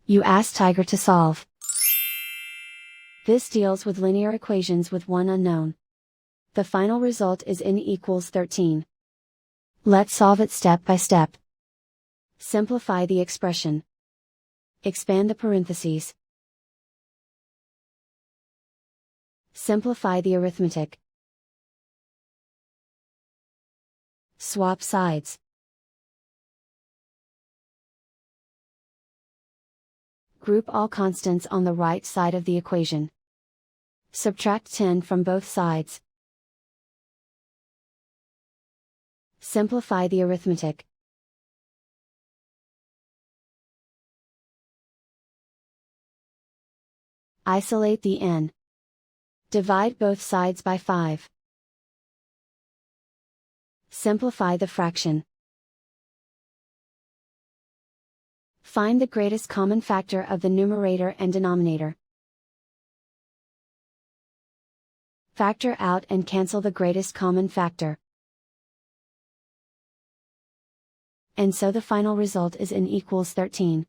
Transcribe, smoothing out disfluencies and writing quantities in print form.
You ask Tiger to solve. This deals with linear equations with one unknown. The final result is n equals 13. Let's solve it step by step. Simplify the expression. Expand the parentheses. Simplify the arithmetic. Swap sides. Group all constants on the right side of the equation. Subtract 10 from both sides. Simplify the arithmetic. Isolate the n. Divide both sides by 5. Simplify the fraction. Find the greatest common factor of the numerator and denominator. Factor out and cancel the greatest common factor. And so the final result is n equals 13.